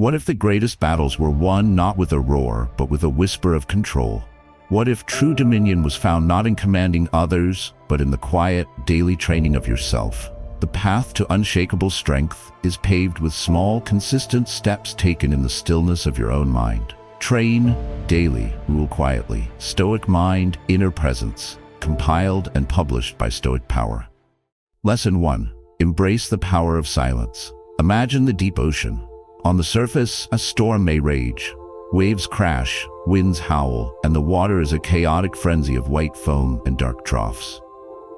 What if the greatest battles were won not with a roar, but with a whisper of control? What if true dominion was found not in commanding others, but in the quiet, daily training of yourself? The path to unshakable strength is paved with small, consistent steps taken in the stillness of your own mind. Train daily, rule quietly. Stoic Mind, Inner Presence. Compiled and published by Stoic Power. Lesson 1. Embrace the power of silence. Imagine the deep ocean. On the surface, a storm may rage. Waves crash, winds howl, and the water is a chaotic frenzy of white foam and dark troughs.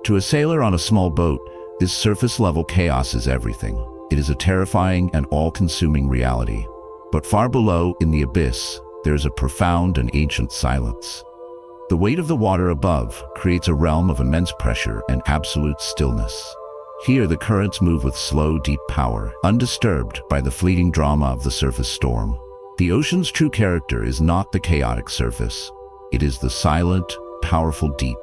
To a sailor on a small boat, this surface-level chaos is everything. It is a terrifying and all-consuming reality. But far below, in the abyss, there is a profound and ancient silence. The weight of the water above creates a realm of immense pressure and absolute stillness. Here, the currents move with slow, deep power, undisturbed by the fleeting drama of the surface storm. The ocean's true character is not the chaotic surface. It is the silent, powerful deep.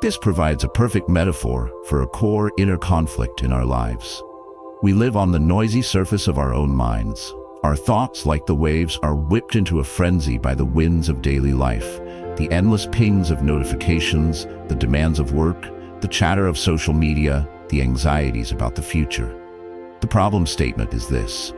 This provides a perfect metaphor for a core inner conflict in our lives. We live on the noisy surface of our own minds. Our thoughts, like the waves, are whipped into a frenzy by the winds of daily life. The endless pings of notifications, the demands of work, the chatter of social media, the anxieties about the future. The problem statement is this: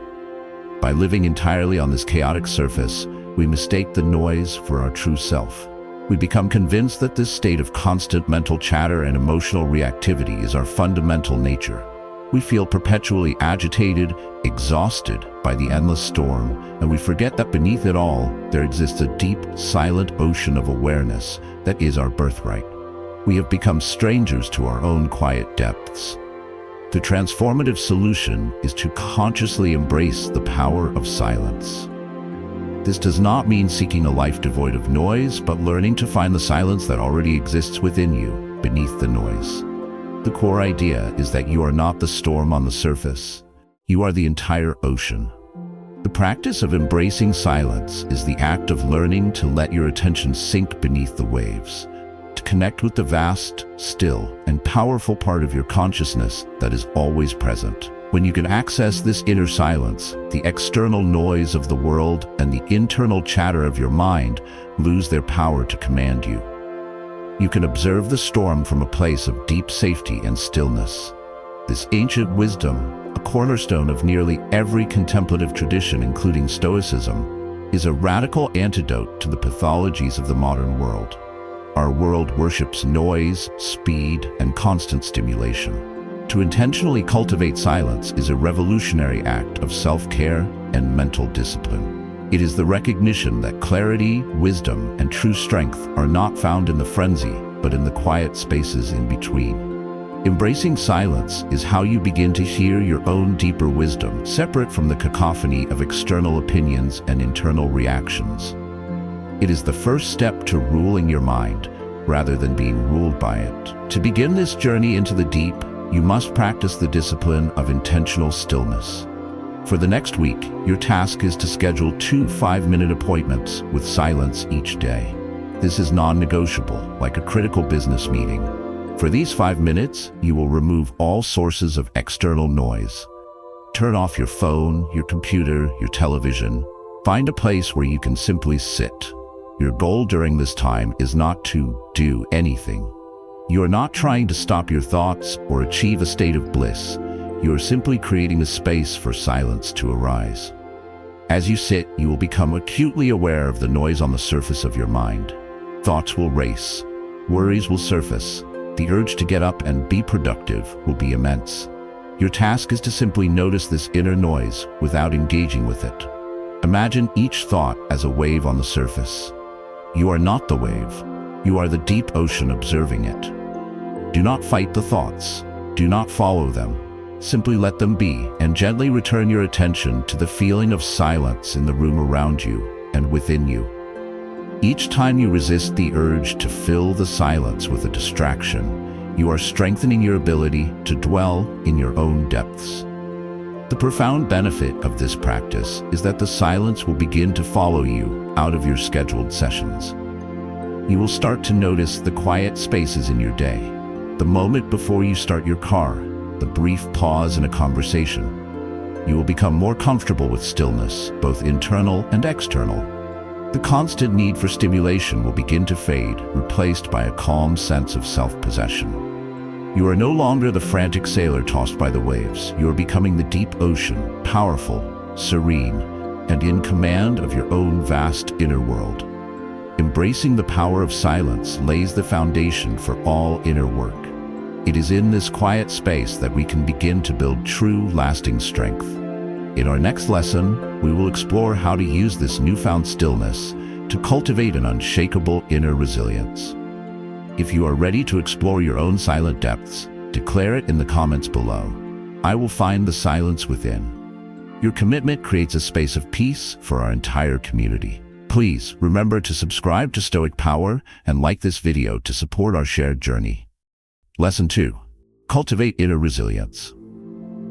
by living entirely on this chaotic surface, we mistake the noise for our true self. We become convinced that this state of constant mental chatter and emotional reactivity is our fundamental nature. We feel perpetually agitated, exhausted by the endless storm, and we forget that beneath it all, there exists a deep, silent ocean of awareness that is our birthright. We have become strangers to our own quiet depths. The transformative solution is to consciously embrace the power of silence. This does not mean seeking a life devoid of noise, but learning to find the silence that already exists within you, beneath the noise. The core idea is that you are not the storm on the surface. You are the entire ocean. The practice of embracing silence is the act of learning to let your attention sink beneath the waves, to connect with the vast, still, and powerful part of your consciousness that is always present. When you can access this inner silence, the external noise of the world and the internal chatter of your mind lose their power to command you. You can observe the storm from a place of deep safety and stillness. This ancient wisdom, a cornerstone of nearly every contemplative tradition including Stoicism, is a radical antidote to the pathologies of the modern world. Our world worships noise, speed, and constant stimulation. To intentionally cultivate silence is a revolutionary act of self-care and mental discipline. It is the recognition that clarity, wisdom, and true strength are not found in the frenzy, but in the quiet spaces in between. Embracing silence is how you begin to hear your own deeper wisdom, separate from the cacophony of external opinions and internal reactions. It is the first step to ruling your mind, rather than being ruled by it. To begin this journey into the deep, you must practice the discipline of intentional stillness. For the next week, your task is to schedule 2 5-minute appointments with silence each day. This is non-negotiable, like a critical business meeting. For these 5 minutes, you will remove all sources of external noise. Turn off your phone, your computer, your television. Find a place where you can simply sit. Your goal during this time is not to do anything. You are not trying to stop your thoughts or achieve a state of bliss. You are simply creating a space for silence to arise. As you sit, you will become acutely aware of the noise on the surface of your mind. Thoughts will race. Worries will surface. The urge to get up and be productive will be immense. Your task is to simply notice this inner noise without engaging with it. Imagine each thought as a wave on the surface. You are not the wave. You are the deep ocean observing it. Do not fight the thoughts. Do not follow them. Simply let them be, and gently return your attention to the feeling of silence in the room around you and within you. Each time you resist the urge to fill the silence with a distraction, you are strengthening your ability to dwell in your own depths. The profound benefit of this practice is that the silence will begin to follow you out of your scheduled sessions. You will start to notice the quiet spaces in your day, the moment before you start your car, the brief pause in a conversation. you will become more comfortable with stillness, both internal and external. The constant need for stimulation will begin to fade, replaced by a calm sense of self-possession. You are no longer the frantic sailor tossed by the waves. You are becoming the deep ocean, powerful, serene, and in command of your own vast inner world. Embracing the power of silence lays the foundation for all inner work. It is in this quiet space that we can begin to build true, lasting strength. In our next lesson, we will explore how to use this newfound stillness to cultivate an unshakable inner resilience. If you are ready to explore your own silent depths, declare it in the comments below. I will find the silence within. Your commitment creates a space of peace for our entire community. Please remember to subscribe to Stoic Power and like this video to support our shared journey. Lesson 2. Cultivate inner resilience.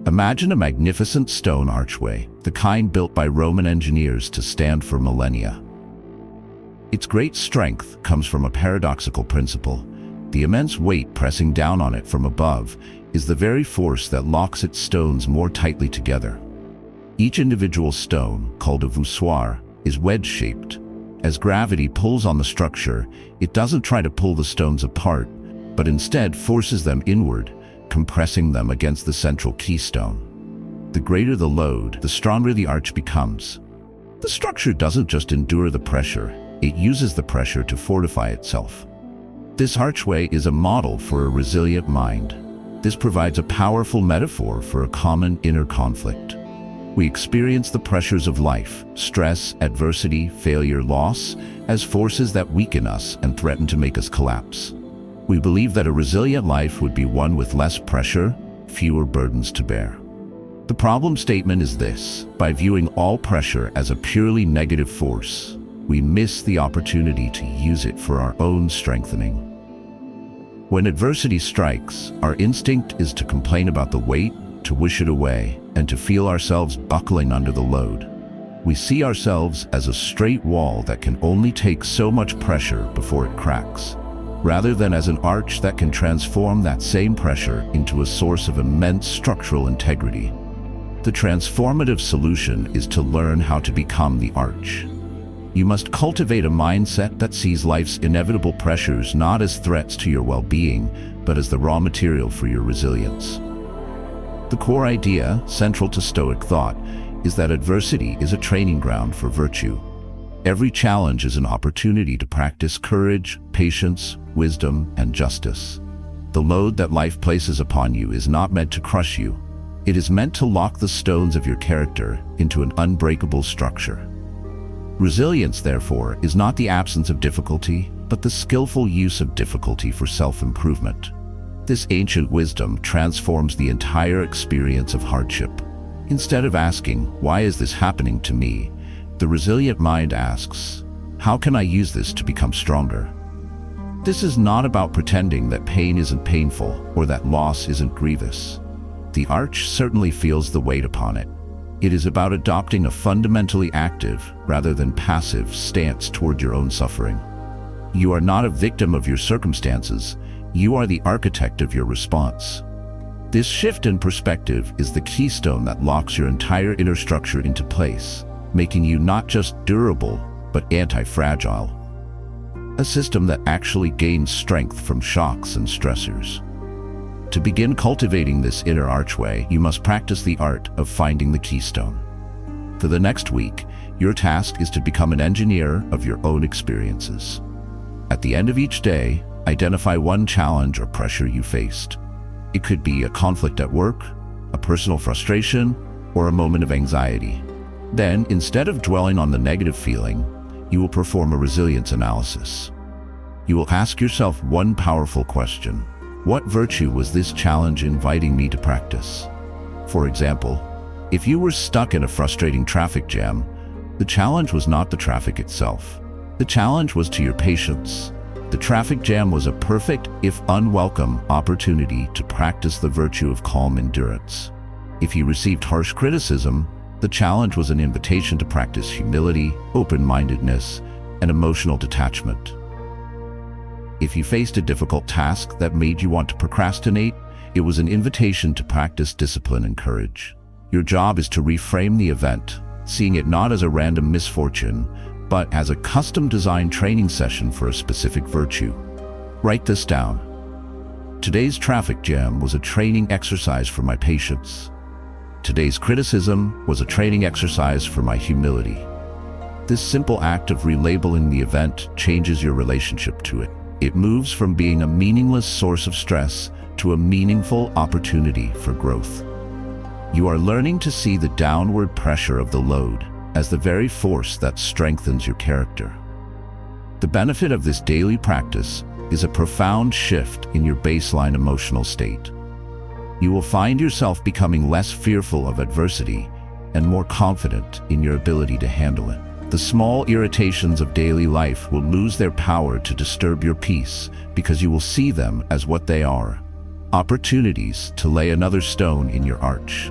Imagine a magnificent stone archway, the kind built by Roman engineers to stand for millennia. Its great strength comes from a paradoxical principle. The immense weight pressing down on it from above is the very force that locks its stones more tightly together. Each individual stone, called a voussoir, is wedge-shaped. As gravity pulls on the structure, it doesn't try to pull the stones apart, but instead forces them inward, compressing them against the central keystone. The greater the load, the stronger the arch becomes. The structure doesn't just endure the pressure, it uses the pressure to fortify itself. This archway is a model for a resilient mind. This provides a powerful metaphor for a common inner conflict. We experience the pressures of life, stress, adversity, failure, loss, as forces that weaken us and threaten to make us collapse. We believe that a resilient life would be one with less pressure, fewer burdens to bear. The problem statement is this: by viewing all pressure as a purely negative force, we miss the opportunity to use it for our own strengthening. When adversity strikes, our instinct is to complain about the weight, to wish it away, and to feel ourselves buckling under the load. We see ourselves as a straight wall that can only take so much pressure before it cracks, rather than as an arch that can transform that same pressure into a source of immense structural integrity. The transformative solution is to learn how to become the arch. You must cultivate a mindset that sees life's inevitable pressures not as threats to your well-being, but as the raw material for your resilience. The core idea, central to Stoic thought, is that adversity is a training ground for virtue. Every challenge is an opportunity to practice courage, patience, wisdom, and justice. The load that life places upon you is not meant to crush you. It is meant to lock the stones of your character into an unbreakable structure. Resilience, therefore, is not the absence of difficulty, but the skillful use of difficulty for self-improvement. This ancient wisdom transforms the entire experience of hardship. Instead of asking, "Why is this happening to me?" the resilient mind asks, "How can I use this to become stronger?" This is not about pretending that pain isn't painful or that loss isn't grievous. The arch certainly feels the weight upon it. It is about adopting a fundamentally active, rather than passive, stance toward your own suffering. You are not a victim of your circumstances, you are the architect of your response. This shift in perspective is the keystone that locks your entire inner structure into place, making you not just durable, but anti-fragile. A system that actually gains strength from shocks and stressors. To begin cultivating this inner archway, you must practice the art of finding the keystone. For the next week, your task is to become an engineer of your own experiences. At the end of each day, identify one challenge or pressure you faced. It could be a conflict at work, a personal frustration, or a moment of anxiety. Then, instead of dwelling on the negative feeling, you will perform a resilience analysis. You will ask yourself one powerful question: what virtue was this challenge inviting me to practice? For example, if you were stuck in a frustrating traffic jam, the challenge was not the traffic itself. The challenge was to your patience. The traffic jam was a perfect, if unwelcome, opportunity to practice the virtue of calm endurance. If you received harsh criticism, the challenge was an invitation to practice humility, open-mindedness, and emotional detachment. If you faced a difficult task that made you want to procrastinate, it was an invitation to practice discipline and courage. Your job is to reframe the event, seeing it not as a random misfortune, but as a custom-designed training session for a specific virtue. Write this down. Today's traffic jam was a training exercise for my patience. Today's criticism was a training exercise for my humility. This simple act of relabeling the event changes your relationship to it. It moves from being a meaningless source of stress to a meaningful opportunity for growth. You are learning to see the downward pressure of the load as the very force that strengthens your character. The benefit of this daily practice is a profound shift in your baseline emotional state. You will find yourself becoming less fearful of adversity and more confident in your ability to handle it. The small irritations of daily life will lose their power to disturb your peace because you will see them as what they are: opportunities to lay another stone in your arch.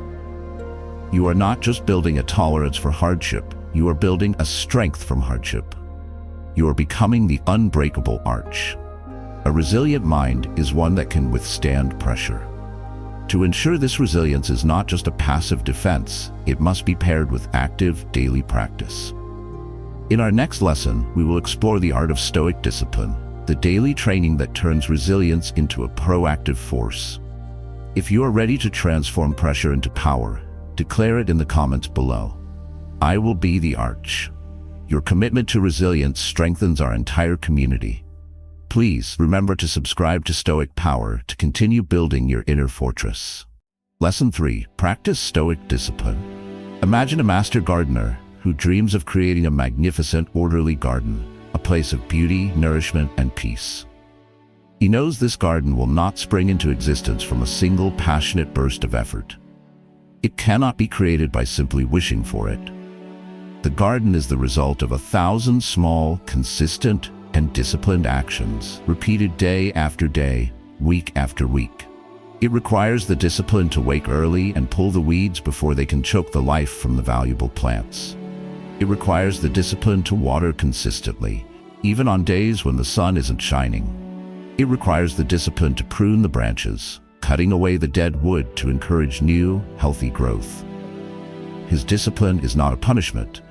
You are not just building a tolerance for hardship, you are building a strength from hardship. You are becoming the unbreakable arch. A resilient mind is one that can withstand pressure. To ensure this resilience is not just a passive defense, it must be paired with active daily practice. In our next lesson, we will explore the art of Stoic discipline, the daily training that turns resilience into a proactive force. If you are ready to transform pressure into power, declare it in the comments below. I will be the arch. Your commitment to resilience strengthens our entire community. Please remember to subscribe to Stoic Power to continue building your inner fortress. Lesson 3. Practice Stoic discipline. Imagine a master gardener who dreams of creating a magnificent, orderly garden, a place of beauty, nourishment, and peace. He knows this garden will not spring into existence from a single passionate burst of effort. It cannot be created by simply wishing for it. The garden is the result of 1,000 small, consistent, and disciplined actions, repeated day after day, week after week. It requires the discipline to wake early and pull the weeds before they can choke the life from the valuable plants. It requires the discipline to water consistently, even on days when the sun isn't shining. It requires the discipline to prune the branches, cutting away the dead wood to encourage new, healthy growth. His discipline is not a punishment.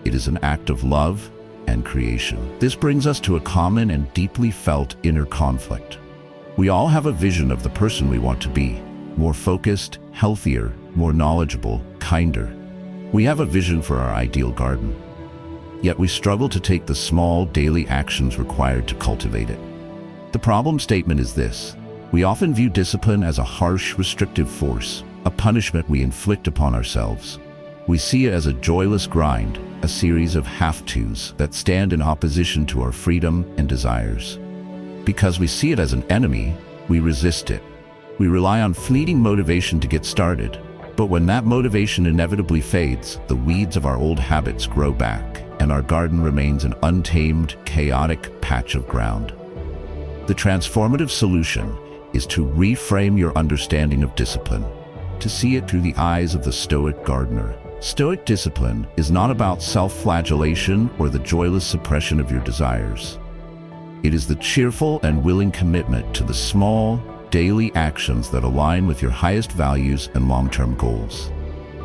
It is an act of love and creation. This brings us to a common and deeply felt inner conflict. We all have a vision of the person we want to be: more focused, healthier, more knowledgeable, kinder. We have a vision for our ideal garden. Yet we struggle to take the small daily actions required to cultivate it. The problem statement is this: we often view discipline as a harsh, restrictive force, a punishment we inflict upon ourselves. We see it as a joyless grind, a series of have-tos that stand in opposition to our freedom and desires. Because we see it as an enemy, we resist it. We rely on fleeting motivation to get started. But when that motivation inevitably fades, the weeds of our old habits grow back, and our garden remains an untamed, chaotic patch of ground. The transformative solution is to reframe your understanding of discipline, to see it through the eyes of the Stoic gardener. Stoic discipline is not about self-flagellation or the joyless suppression of your desires. It is the cheerful and willing commitment to the small, daily actions that align with your highest values and long-term goals.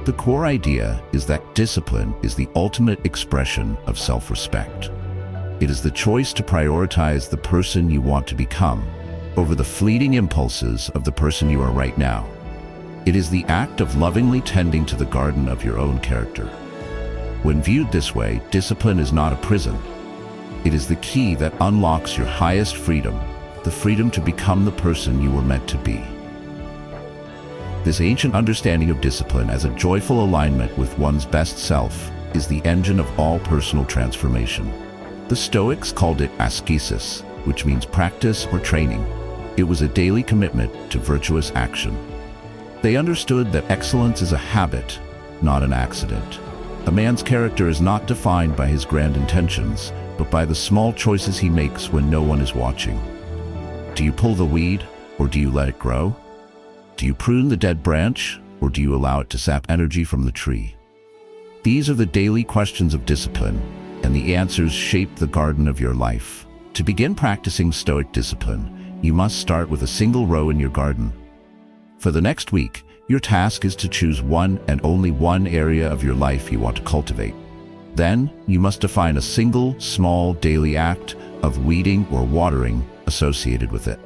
The core idea is that discipline is the ultimate expression of self-respect. It is the choice to prioritize the person you want to become over the fleeting impulses of the person you are right now. It is the act of lovingly tending to the garden of your own character. When viewed this way, discipline is not a prison. It is the key that unlocks your highest freedom, the freedom to become the person you were meant to be. This ancient understanding of discipline as a joyful alignment with one's best self is the engine of all personal transformation. The Stoics called it ascesis, which means practice or training. It was a daily commitment to virtuous action. They understood that excellence is a habit, not an accident. A man's character is not defined by his grand intentions, but by the small choices he makes when no one is watching. Do you pull the weed, or do you let it grow? Do you prune the dead branch, or do you allow it to sap energy from the tree? These are the daily questions of discipline, and the answers shape the garden of your life. To begin practicing Stoic discipline, you must start with a single row in your garden. For the next week, Your task is to choose one and only one area of your life you want to cultivate. Then, you must define a single, small daily act of weeding or watering associated with it.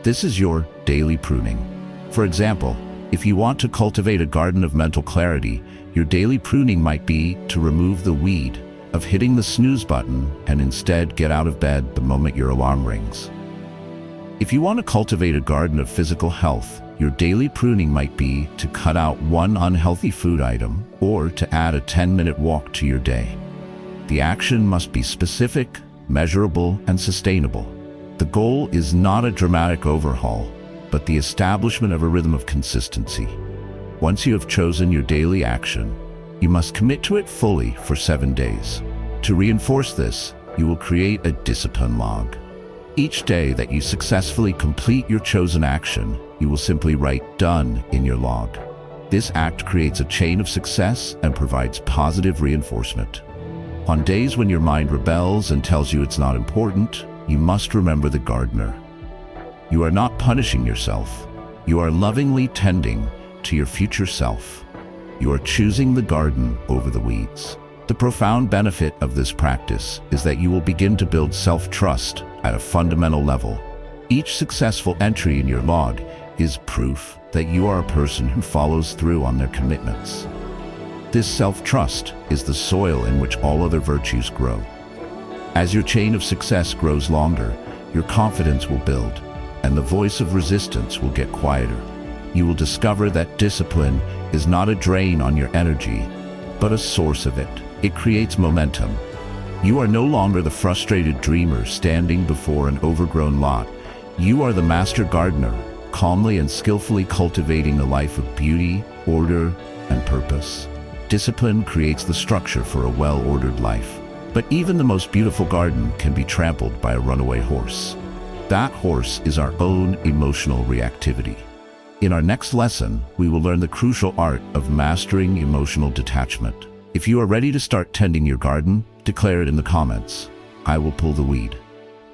This is your daily pruning. For example, if you want to cultivate a garden of mental clarity, your daily pruning might be to remove the weed of hitting the snooze button and instead get out of bed the moment your alarm rings. If you want to cultivate a garden of physical health, your daily pruning might be to cut out one unhealthy food item or to add a 10-minute walk to your day. The action must be specific, measurable, and sustainable. The goal is not a dramatic overhaul, but the establishment of a rhythm of consistency. Once you have chosen your daily action, you must commit to it fully for 7 days. To reinforce this, you will create a discipline log. Each day that you successfully complete your chosen action, you will simply write "done" in your log. This act creates a chain of success and provides positive reinforcement. On days when your mind rebels and tells you it's not important, you must remember the gardener. You are not punishing yourself. You are lovingly tending to your future self. You are choosing the garden over the weeds. The profound benefit of this practice is that you will begin to build self-trust at a fundamental level. Each successful entry in your log is proof that you are a person who follows through on their commitments. This self-trust is the soil in which all other virtues grow. As your chain of success grows longer, your confidence will build, and the voice of resistance will get quieter. You will discover that discipline is not a drain on your energy, but a source of it. It creates momentum. You are no longer the frustrated dreamer standing before an overgrown lot. You are the master gardener, calmly and skillfully cultivating a life of beauty, order, and purpose. Discipline creates the structure for a well-ordered life. But even the most beautiful garden can be trampled by a runaway horse. That horse is our own emotional reactivity. In our next lesson, we will learn the crucial art of mastering emotional detachment. If you are ready to start tending your garden, declare it in the comments. I will pull the weed.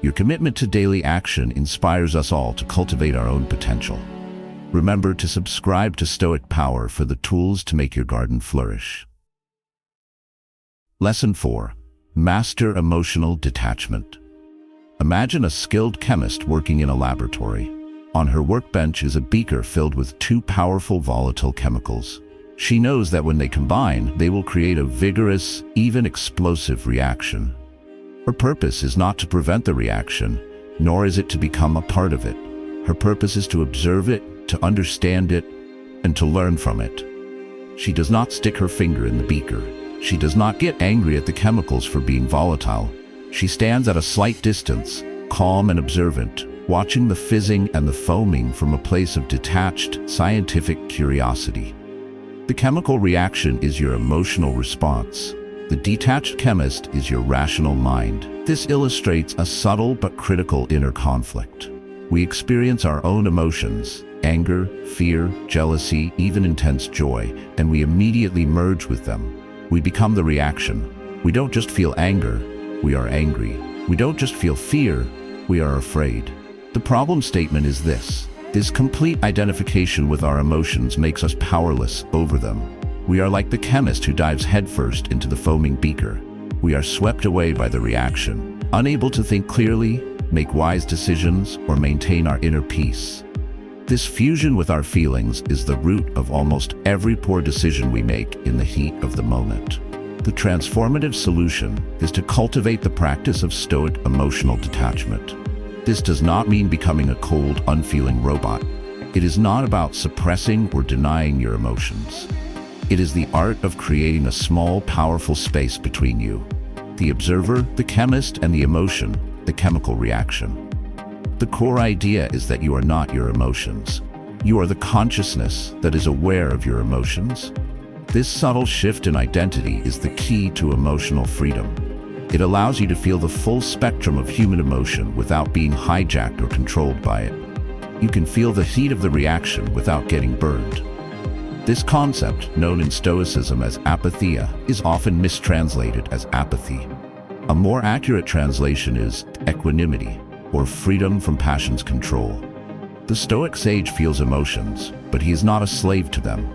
Your commitment to daily action inspires us all to cultivate our own potential. Remember to subscribe to Stoic Power for the tools to make your garden flourish. Lesson 4. Master emotional detachment. Imagine a skilled chemist working in a laboratory. On her workbench is a beaker filled with 2 powerful volatile chemicals. She knows that when they combine, they will create a vigorous, even explosive reaction. Her purpose is not to prevent the reaction, nor is it to become a part of it. Her purpose is to observe it, to understand it, and to learn from it. She does not stick her finger in the beaker. She does not get angry at the chemicals for being volatile. She stands at a slight distance, calm and observant, watching the fizzing and the foaming from a place of detached, scientific curiosity. The chemical reaction is your emotional response. The detached chemist is your rational mind. This illustrates a subtle but critical inner conflict. We experience our own emotions, anger, fear, jealousy, even intense joy, and we immediately merge with them. We become the reaction. We don't just feel anger, we are angry. We don't just feel fear, we are afraid. The problem statement is this. This complete identification with our emotions makes us powerless over them. We are like the chemist who dives headfirst into the foaming beaker. We are swept away by the reaction, unable to think clearly, make wise decisions, or maintain our inner peace. This fusion with our feelings is the root of almost every poor decision we make in the heat of the moment. The transformative solution is to cultivate the practice of Stoic emotional detachment. This does not mean becoming a cold, unfeeling robot. It is not about suppressing or denying your emotions. It is the art of creating a small, powerful space between you, the observer, the chemist, and the emotion, the chemical reaction. The core idea is that you are not your emotions. You are the consciousness that is aware of your emotions. This subtle shift in identity is the key to emotional freedom. It allows you to feel the full spectrum of human emotion without being hijacked or controlled by it. You can feel the heat of the reaction without getting burned. This concept, known in Stoicism as apatheia, is often mistranslated as apathy. A more accurate translation is equanimity, or freedom from passion's control. The Stoic sage feels emotions, but he is not a slave to them.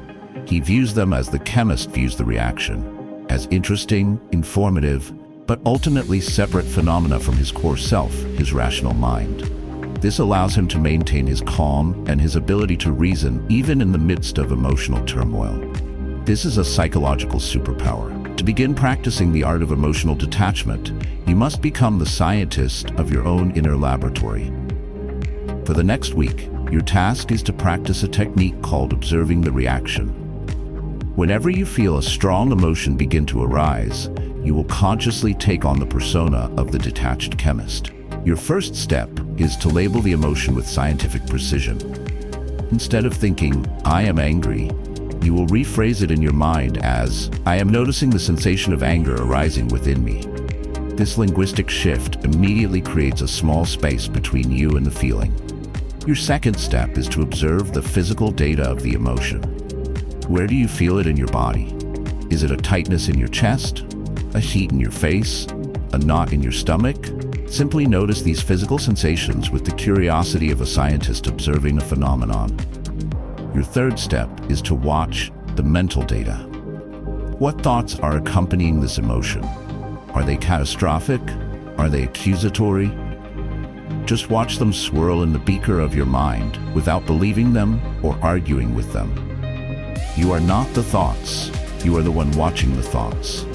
He views them as the chemist views the reaction, as interesting, informative, but ultimately separate phenomena from his core self, his rational mind. This allows him to maintain his calm and his ability to reason even in the midst of emotional turmoil. This is a psychological superpower. To begin practicing the art of emotional detachment, you must become the scientist of your own inner laboratory. For the next week, your task is to practice a technique called observing the reaction. Whenever you feel a strong emotion begin to arise, you will consciously take on the persona of the detached chemist. Your first step is to label the emotion with scientific precision. Instead of thinking, "I am angry," you will rephrase it in your mind as, "I am noticing the sensation of anger arising within me." This linguistic shift immediately creates a small space between you and the feeling. Your second step is to observe the physical data of the emotion. Where do you feel it in your body? Is it a tightness in your chest? A heat in your face? A knot in your stomach? Simply notice these physical sensations with the curiosity of a scientist observing a phenomenon. Your third step is to watch the mental data. What thoughts are accompanying this emotion? Are they catastrophic? Are they accusatory? Just watch them swirl in the beaker of your mind without believing them or arguing with them. You are not the thoughts. You are the one watching the thoughts.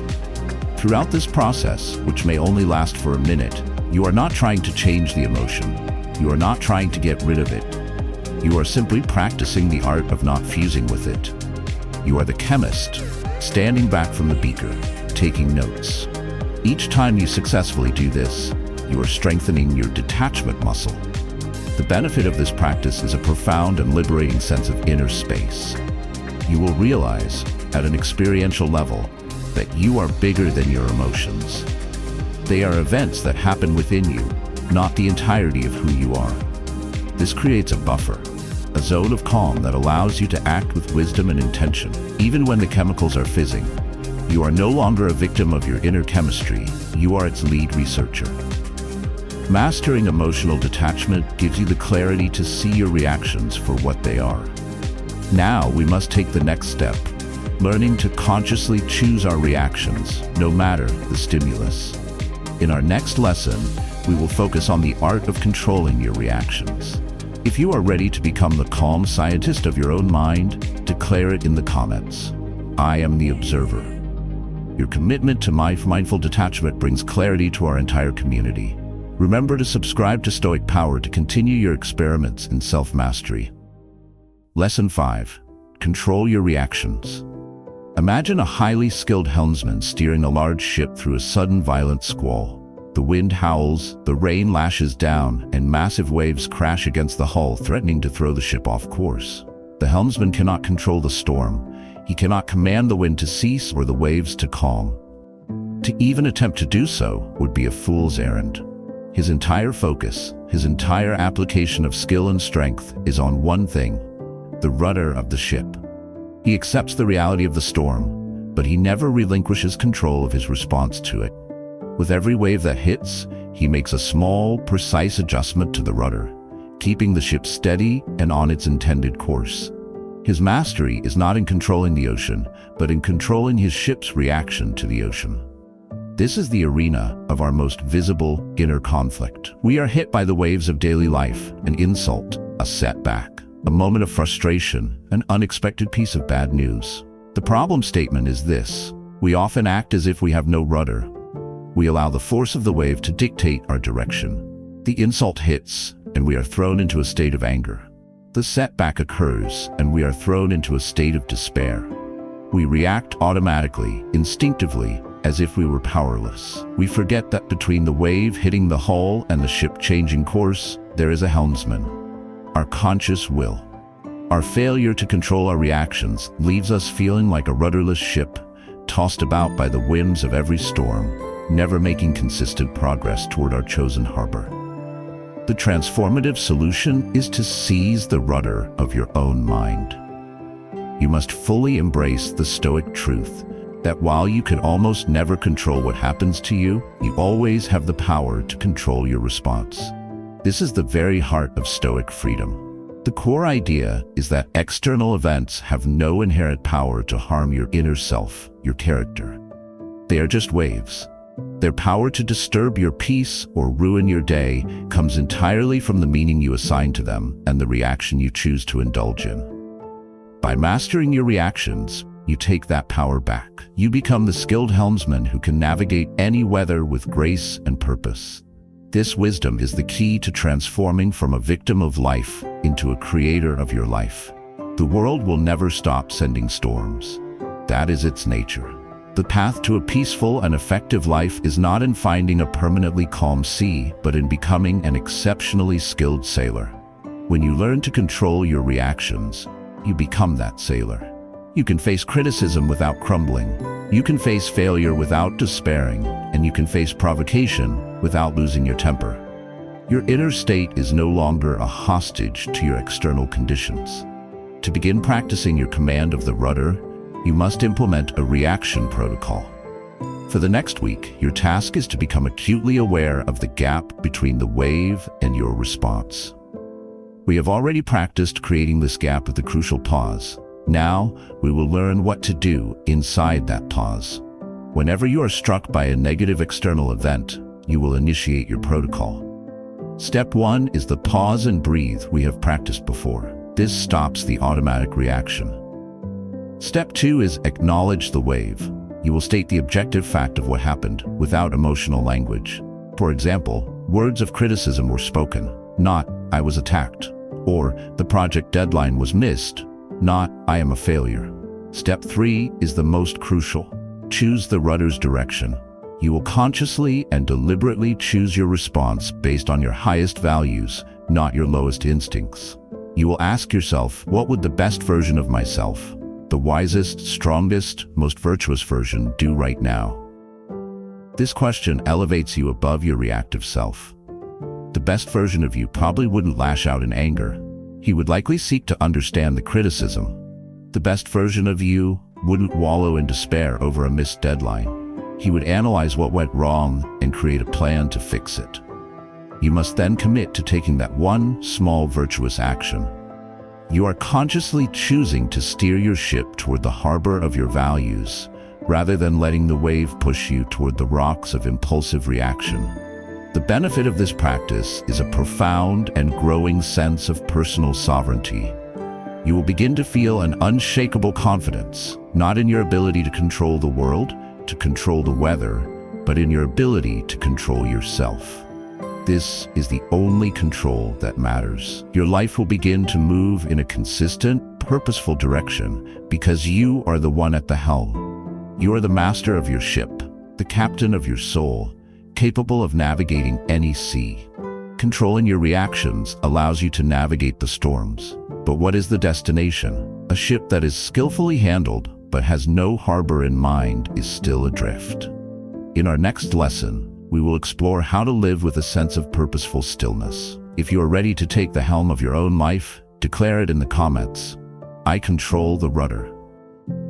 Throughout this process, which may only last for a minute, you are not trying to change the emotion. You are not trying to get rid of it. You are simply practicing the art of not fusing with it. You are the chemist, standing back from the beaker, taking notes. Each time you successfully do this, you are strengthening your detachment muscle. The benefit of this practice is a profound and liberating sense of inner space. You will realize, at an experiential level, that you are bigger than your emotions. They are events that happen within you, not the entirety of who you are. This creates a buffer, a zone of calm that allows you to act with wisdom and intention, even when the chemicals are fizzing. You are no longer a victim of your inner chemistry, you are its lead researcher. Mastering emotional detachment gives you the clarity to see your reactions for what they are. Now we must take the next step, learning to consciously choose our reactions, no matter the stimulus. In our next lesson, we will focus on the art of controlling your reactions. If you are ready to become the calm scientist of your own mind, declare it in the comments. I am the observer. Your commitment to mindful detachment brings clarity to our entire community. Remember to subscribe to Stoic Power to continue your experiments in self-mastery. Lesson 5. Control your reactions. Imagine a highly skilled helmsman steering a large ship through a sudden violent squall. The wind howls, the rain lashes down, and massive waves crash against the hull, threatening to throw the ship off course. The helmsman cannot control the storm. He cannot command the wind to cease or the waves to calm. To even attempt to do so would be a fool's errand. His entire focus, his entire application of skill and strength is on one thing: the rudder of the ship. He accepts the reality of the storm, but he never relinquishes control of his response to it. With every wave that hits, he makes a small, precise adjustment to the rudder, keeping the ship steady and on its intended course. His mastery is not in controlling the ocean, but in controlling his ship's reaction to the ocean. This is the arena of our most visible inner conflict. We are hit by the waves of daily life: an insult, a setback, a moment of frustration, an unexpected piece of bad news. The problem statement is this: we often act as if we have no rudder. We allow the force of the wave to dictate our direction. The insult hits, and we are thrown into a state of anger. The setback occurs, and we are thrown into a state of despair. We react automatically, instinctively, as if we were powerless. We forget that between the wave hitting the hull and the ship changing course, there is a helmsman: our conscious will. Our failure to control our reactions leaves us feeling like a rudderless ship, tossed about by the whims of every storm, never making consistent progress toward our chosen harbor. The transformative solution is to seize the rudder of your own mind. You must fully embrace the Stoic truth that while you can almost never control what happens to you, you always have the power to control your response. This is the very heart of Stoic freedom. The core idea is that external events have no inherent power to harm your inner self, your character. They are just waves. Their power to disturb your peace or ruin your day comes entirely from the meaning you assign to them and the reaction you choose to indulge in. By mastering your reactions, you take that power back. You become the skilled helmsman who can navigate any weather with grace and purpose. This wisdom is the key to transforming from a victim of life into a creator of your life. The world will never stop sending storms. That is its nature. The path to a peaceful and effective life is not in finding a permanently calm sea, but in becoming an exceptionally skilled sailor. When you learn to control your reactions, you become that sailor. You can face criticism without crumbling. You can face failure without despairing, and you can face provocation without losing your temper. Your inner state is no longer a hostage to your external conditions. To begin practicing your command of the rudder, you must implement a reaction protocol. For the next week, your task is to become acutely aware of the gap between the wave and your response. We have already practiced creating this gap with the crucial pause. Now, we will learn what to do inside that pause. Whenever you are struck by a negative external event, you will initiate your protocol. Step 1 is the pause and breathe we have practiced before. This stops the automatic reaction. Step 2 is acknowledge the wave. You will state the objective fact of what happened without emotional language. For example, words of criticism were spoken, not "I was attacked," or "the project deadline was missed," not "I am a failure." Step 3 is the most crucial. Choose the rudder's direction. You will consciously and deliberately choose your response based on your highest values, not your lowest instincts. You will ask yourself, what would the best version of myself, the wisest, strongest, most virtuous version, do right now? This question elevates you above your reactive self. The best version of you probably wouldn't lash out in anger. He would likely seek to understand the criticism. The best version of you wouldn't wallow in despair over a missed deadline. He would analyze what went wrong and create a plan to fix it. You must then commit to taking that one small virtuous action. You are consciously choosing to steer your ship toward the harbor of your values, rather than letting the wave push you toward the rocks of impulsive reaction. The benefit of this practice is a profound and growing sense of personal sovereignty. You will begin to feel an unshakable confidence, not in your ability to control the world, to control the weather, but in your ability to control yourself. This is the only control that matters. Your life will begin to move in a consistent, purposeful direction because you are the one at the helm. You are the master of your ship, the captain of your soul, capable of navigating any sea. Controlling your reactions allows you to navigate the storms. But what is the destination? A ship that is skillfully handled but has no harbor in mind is still adrift. In our next lesson, we will explore how to live with a sense of purposeful stillness. If you are ready to take the helm of your own life, declare it in the comments. I control the rudder.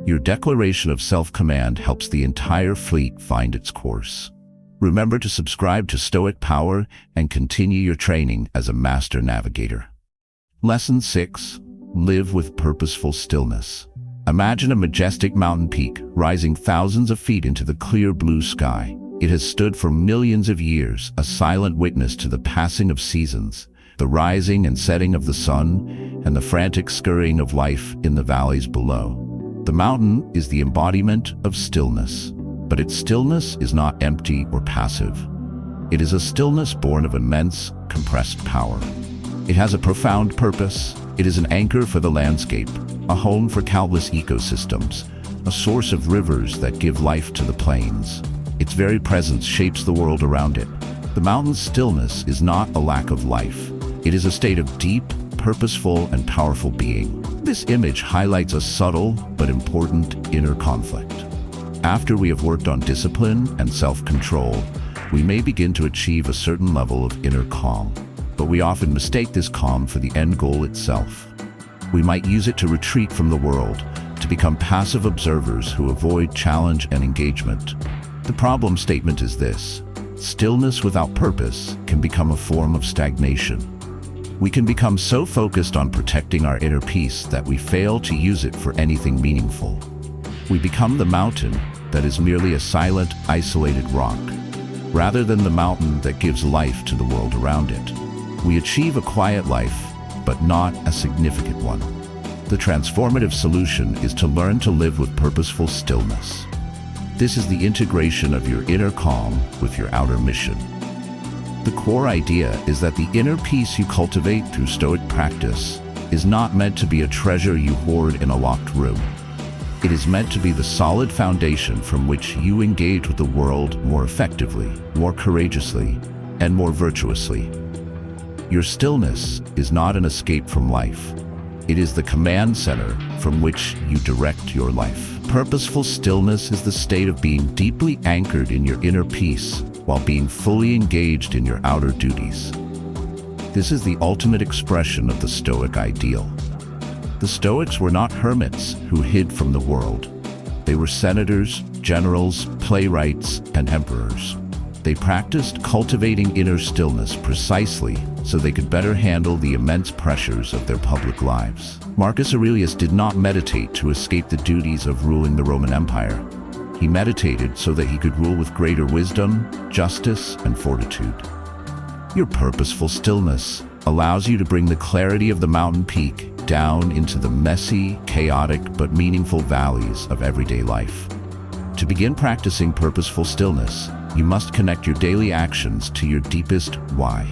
Your declaration of self-command helps the entire fleet find its course. Remember to subscribe to Stoic Power and continue your training as a master navigator. Lesson 6. Live with purposeful stillness. Imagine a majestic mountain peak rising thousands of feet into the clear blue sky. It has stood for millions of years, a silent witness to the passing of seasons, the rising and setting of the sun, and the frantic scurrying of life in the valleys below. The mountain is the embodiment of stillness, but its stillness is not empty or passive. It is a stillness born of immense, compressed power. It has a profound purpose. It is an anchor for the landscape, a home for countless ecosystems, a source of rivers that give life to the plains. Its very presence shapes the world around it. The mountain's stillness is not a lack of life. It is a state of deep, purposeful, and powerful being. This image highlights a subtle but important inner conflict. After we have worked on discipline and self-control, we may begin to achieve a certain level of inner calm. But we often mistake this calm for the end goal itself. We might use it to retreat from the world, to become passive observers who avoid challenge and engagement. The problem statement is this: stillness without purpose can become a form of stagnation. We can become so focused on protecting our inner peace that we fail to use it for anything meaningful. We become the mountain that is merely a silent, isolated rock, rather than the mountain that gives life to the world around it. We achieve a quiet life, but not a significant one. The transformative solution is to learn to live with purposeful stillness. This is the integration of your inner calm with your outer mission. The core idea is that the inner peace you cultivate through Stoic practice is not meant to be a treasure you hoard in a locked room. It is meant to be the solid foundation from which you engage with the world more effectively, more courageously, and more virtuously. Your stillness is not an escape from life. It is the command center from which you direct your life. Purposeful stillness is the state of being deeply anchored in your inner peace while being fully engaged in your outer duties. This is the ultimate expression of the Stoic ideal. The Stoics were not hermits who hid from the world. They were senators, generals, playwrights, and emperors. They practiced cultivating inner stillness precisely so they could better handle the immense pressures of their public lives. Marcus Aurelius did not meditate to escape the duties of ruling the Roman Empire. He meditated so that he could rule with greater wisdom, justice, and fortitude. Your purposeful stillness allows you to bring the clarity of the mountain peak down into the messy, chaotic, but meaningful valleys of everyday life. To begin practicing purposeful stillness, you must connect your daily actions to your deepest why.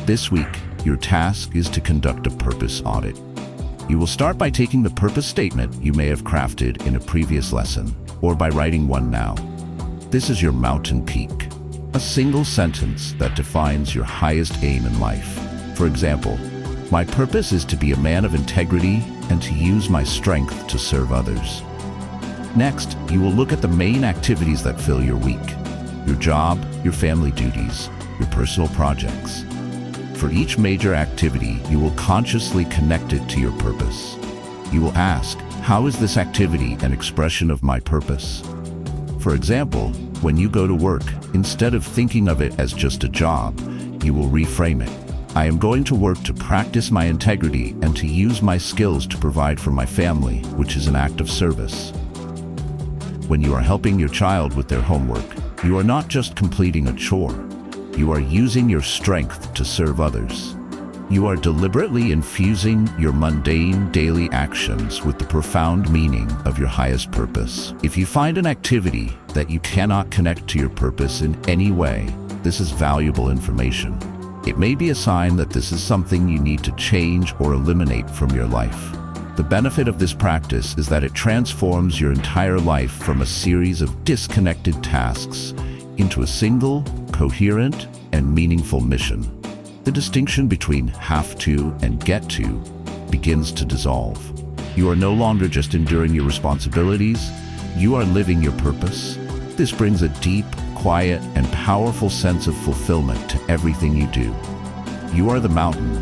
This week, your task is to conduct a purpose audit. You will start by taking the purpose statement you may have crafted in a previous lesson, or by writing one now. This is your mountain peak, a single sentence that defines your highest aim in life. For example, my purpose is to be a man of integrity and to use my strength to serve others. Next, you will look at the main activities that fill your week: your job, your family duties, your personal projects. For each major activity, you will consciously connect it to your purpose. You will ask, how is this activity an expression of my purpose? For example, when you go to work, instead of thinking of it as just a job, you will reframe it. I am going to work to practice my integrity and to use my skills to provide for my family, which is an act of service. When you are helping your child with their homework, you are not just completing a chore. You are using your strength to serve others. You are deliberately infusing your mundane daily actions with the profound meaning of your highest purpose. If you find an activity that you cannot connect to your purpose in any way, this is valuable information. It may be a sign that this is something you need to change or eliminate from your life. The benefit of this practice is that it transforms your entire life from a series of disconnected tasks into a single, coherent, and meaningful mission. The distinction between have to and get to begins to dissolve. You are no longer just enduring your responsibilities, you are living your purpose. This brings a deep, quiet, and powerful sense of fulfillment to everything you do. You are the mountain,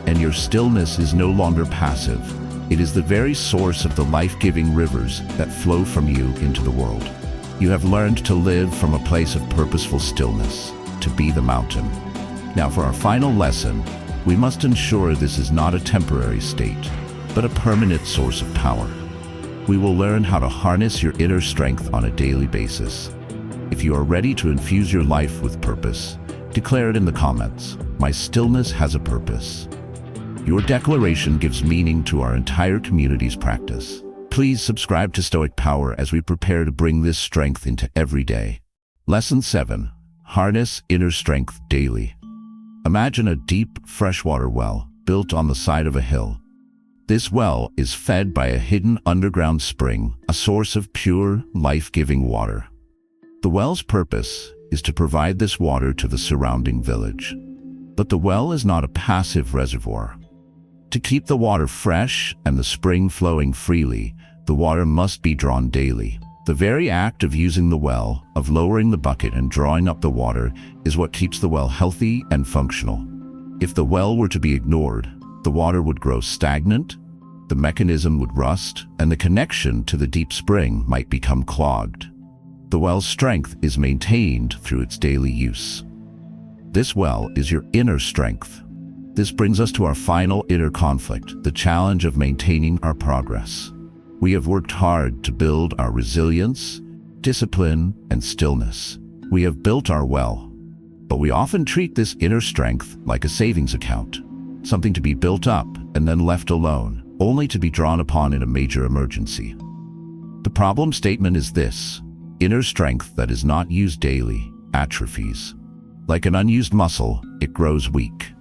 and your stillness is no longer passive. It is the very source of the life-giving rivers that flow from you into the world. You have learned to live from a place of purposeful stillness, to be the mountain. Now for our final lesson, we must ensure this is not a temporary state, but a permanent source of power. We will learn how to harness your inner strength on a daily basis. If you are ready to infuse your life with purpose, declare it in the comments. My stillness has a purpose. Your declaration gives meaning to our entire community's practice. Please subscribe to Stoic Power as we prepare to bring this strength into every day. Lesson 7. Harness inner strength daily. Imagine a deep, freshwater well built on the side of a hill. This well is fed by a hidden underground spring, a source of pure, life-giving water. The well's purpose is to provide this water to the surrounding village. But the well is not a passive reservoir. To keep the water fresh and the spring flowing freely, the water must be drawn daily. The very act of using the well, of lowering the bucket and drawing up the water, is what keeps the well healthy and functional. If the well were to be ignored, the water would grow stagnant, the mechanism would rust, and the connection to the deep spring might become clogged. The well's strength is maintained through its daily use. This well is your inner strength. This brings us to our final inner conflict, the challenge of maintaining our progress. We have worked hard to build our resilience, discipline, and stillness. We have built our well, but we often treat this inner strength like a savings account, something to be built up and then left alone, only to be drawn upon in a major emergency. The problem statement is this: inner strength that is not used daily atrophies. Like an unused muscle, it grows weak.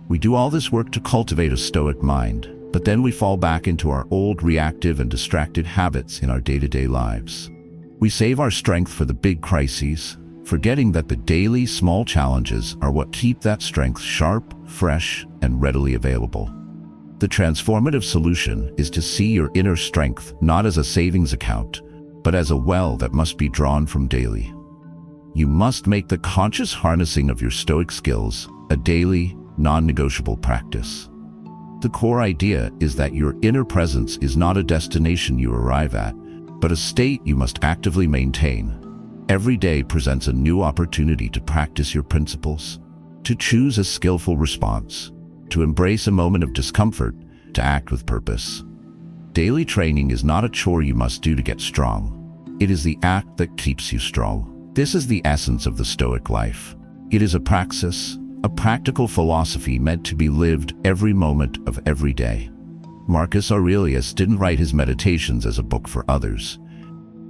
We do all this work to cultivate a stoic mind, but then we fall back into our old reactive and distracted habits in our day-to-day lives. We save our strength for the big crises, forgetting that the daily small challenges are what keep that strength sharp, fresh, and readily available. The transformative solution is to see your inner strength not as a savings account, but as a well that must be drawn from daily. You must make the conscious harnessing of your stoic skills a daily, non-negotiable practice. The core idea is that your inner presence is not a destination you arrive at, but a state you must actively maintain. Every day presents a new opportunity to practice your principles, to choose a skillful response, to embrace a moment of discomfort, to act with purpose. Daily training is not a chore you must do to get strong. It is the act that keeps you strong. This is the essence of the Stoic life. It is a praxis, a practical philosophy meant to be lived every moment of every day. Marcus Aurelius didn't write his meditations as a book for others.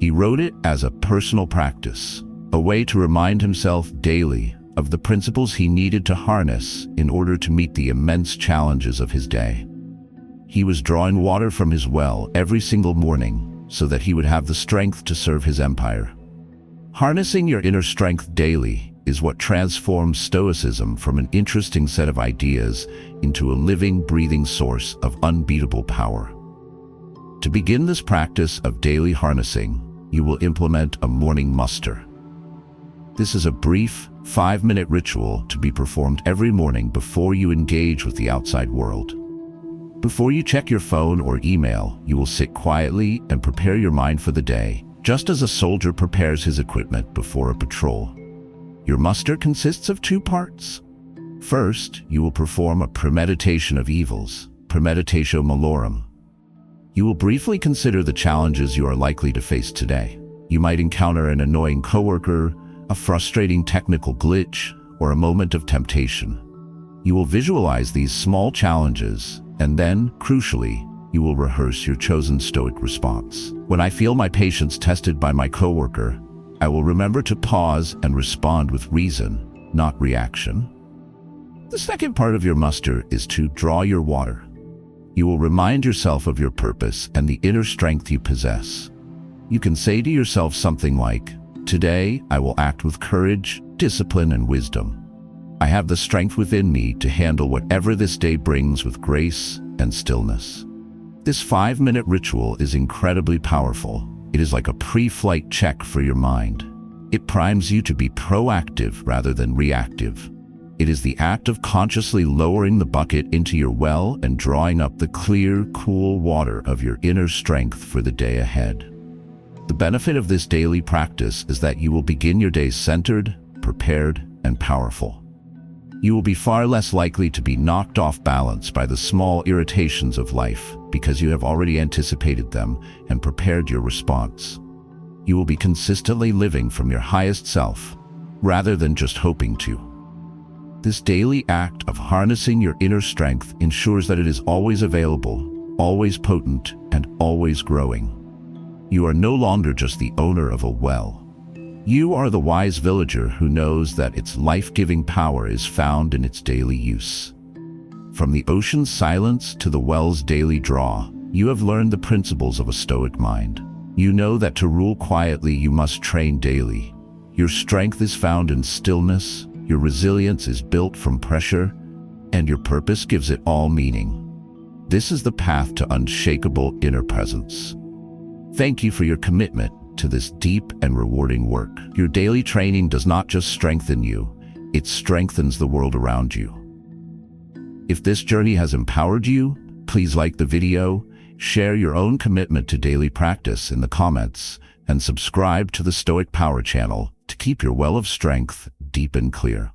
He wrote it as a personal practice, a way to remind himself daily of the principles he needed to harness in order to meet the immense challenges of his day. He was drawing water from his well every single morning so that he would have the strength to serve his empire. Harnessing your inner strength daily is what transforms Stoicism from an interesting set of ideas into a living, breathing source of unbeatable power. To begin this practice of daily harnessing, you will implement a morning muster. This is a brief, 5-minute ritual to be performed every morning before you engage with the outside world. Before you check your phone or email, you will sit quietly and prepare your mind for the day, just as a soldier prepares his equipment before a patrol. Your muster consists of 2 parts. First, you will perform a premeditation of evils, premeditatio malorum. You will briefly consider the challenges you are likely to face today. You might encounter an annoying coworker, a frustrating technical glitch, or a moment of temptation. You will visualize these small challenges, and then, crucially, you will rehearse your chosen stoic response. When I feel my patience tested by my coworker, I will remember to pause and respond with reason, not reaction. The second part of your muster is to draw your water. You will remind yourself of your purpose and the inner strength you possess. You can say to yourself something like, "Today, I will act with courage, discipline, and wisdom. I have the strength within me to handle whatever this day brings with grace and stillness." This 5-minute ritual is incredibly powerful. It is like a pre-flight check for your mind. It primes you to be proactive rather than reactive. It is the act of consciously lowering the bucket into your well and drawing up the clear, cool water of your inner strength for the day ahead. The benefit of this daily practice is that you will begin your day centered, prepared, and powerful. You will be far less likely to be knocked off balance by the small irritations of life because you have already anticipated them and prepared your response. You will be consistently living from your highest self, rather than just hoping to. This daily act of harnessing your inner strength ensures that it is always available, always potent, and always growing. You are no longer just the owner of a well. You are the wise villager who knows that its life-giving power is found in its daily use. From the ocean's silence to the well's daily draw, you have learned the principles of a stoic mind. You know that to rule quietly you must train daily. Your strength is found in stillness, your resilience is built from pressure, and your purpose gives it all meaning. This is the path to unshakable inner presence. Thank you for your commitment to this deep and rewarding work. Your daily training does not just strengthen you, it strengthens the world around you. If this journey has empowered you, please like the video, share your own commitment to daily practice in the comments, and subscribe to the Stoic Power channel to keep your well of strength deep and clear.